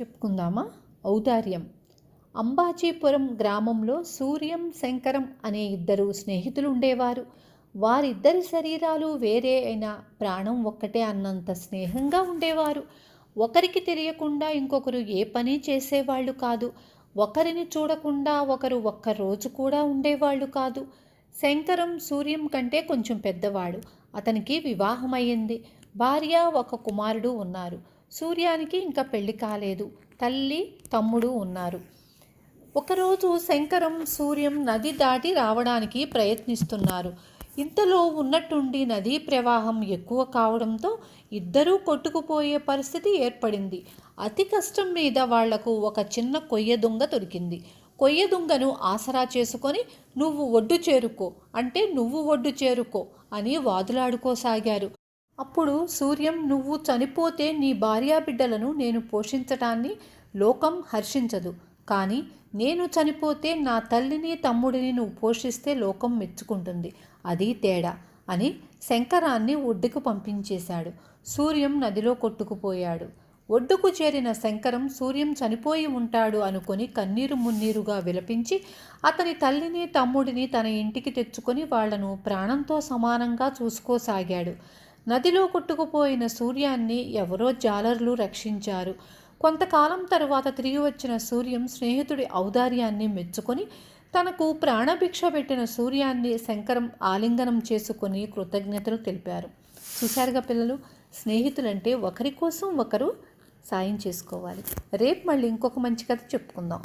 చెప్పుకుందామా? ఔదార్యం. అంబాజీపురం గ్రామంలో సూర్యం, శంకరం అనే ఇద్దరు స్నేహితులు ఉండేవారు. వారిద్దరి శరీరాలు వేరే అయినా ప్రాణం ఒక్కటే అన్నంత స్నేహంగా ఉండేవారు. ఒకరికి తెలియకుండా ఇంకొకరు ఏ పని చేసేవాళ్ళు కాదు. ఒకరిని చూడకుండా ఒకరు ఒక్కరోజు కూడా ఉండేవాళ్ళు కాదు. శంకరం సూర్యం కంటే కొంచెం పెద్దవాడు. అతనికి వివాహమయ్యింది. భార్య, ఒక కుమారుడు ఉన్నారు. సూర్యానికి ఇంకా పెళ్లి కాలేదు. తల్లి, తమ్ముడు ఉన్నారు. ఒకరోజు శంకరం, సూర్యం నది దాటి రావడానికి ప్రయత్నిస్తున్నారు. ఇంతలో ఉన్నట్టుండి నదీ ప్రవాహం ఎక్కువ కావడంతో ఇద్దరూ కొట్టుకుపోయే పరిస్థితి ఏర్పడింది. అతి కష్టం మీద వాళ్లకు ఒక చిన్న కొయ్య దుంగ దొరికింది. కొయ్య దుంగను ఆసరా చేసుకొని నువ్వు ఒడ్డు చేరుకో అంటే నువ్వు ఒడ్డు చేరుకో అని వాదులాడుకోసాగారు. అప్పుడు సూర్యం, నువ్వు చనిపోతే నీ భార్యాబిడ్డలను నేను పోషించటాన్ని లోకం హర్షించదు. కానీ నేను చనిపోతే నా తల్లిని, తమ్ముడిని నువ్వు పోషిస్తే లోకం మెచ్చుకుంటుంది. అది తేడా అని శంకరాన్ని ఒడ్డుకు పంపించేశాడు. సూర్యం నదిలో కొట్టుకుపోయాడు. ఒడ్డుకు చేరిన శంకరం సూర్యం చనిపోయి ఉంటాడు అనుకొని కన్నీరు మున్నీరుగా విలపించి అతని తల్లిని, తమ్ముడిని తన ఇంటికి తెచ్చుకొని వాళ్లను ప్రాణంతో సమానంగా చూసుకోసాగాడు. నదిలో కొట్టుకుపోయిన సూర్యాన్ని ఎవరో జాలర్లు రక్షించారు. కొంతకాలం తరువాత తిరిగి వచ్చిన సూర్యం స్నేహితుడి ఔదార్యాన్ని మెచ్చుకొని తనకు ప్రాణభిక్ష పెట్టిన సూర్యాన్ని శంకరం ఆలింగనం చేసుకొని కృతజ్ఞతలు తెలిపారు. చూశారుగా పిల్లలు, స్నేహితులంటే ఒకరి కోసం ఒకరు సాయం చేసుకోవాలి. రేపు మళ్ళీ ఇంకొక మంచి కథ చెప్పుకుందాం.